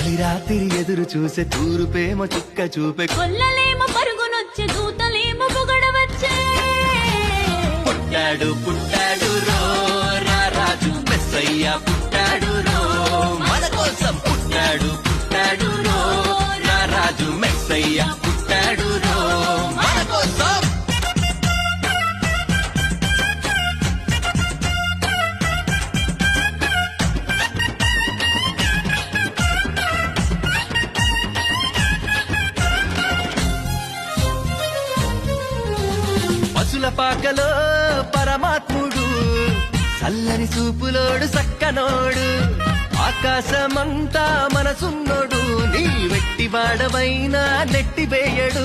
తొలి రాత్రి ఎదురు చూసే తూరుపేమో చుక్క చూపే కొల్లలేమో పరుగునొచ్చే దూతలేమో పొగడవచ్చే పుట్టాడు పుట్టాడు రో రారాజు మెస్సయ్య పుట్టాడు రో మన కోసం పుట్టాడు పుట్టాడు రో రారాజు మెస్సయ్య పుట్టాడు రో మన కోసం పసుల పాకలో పరమాత్ముడు చల్లని చూపులోడు సక్కనోడు ఆకాశమంతా మనసున్నోడు నీ వెట్టి వాడవైనా నెట్టివేయడు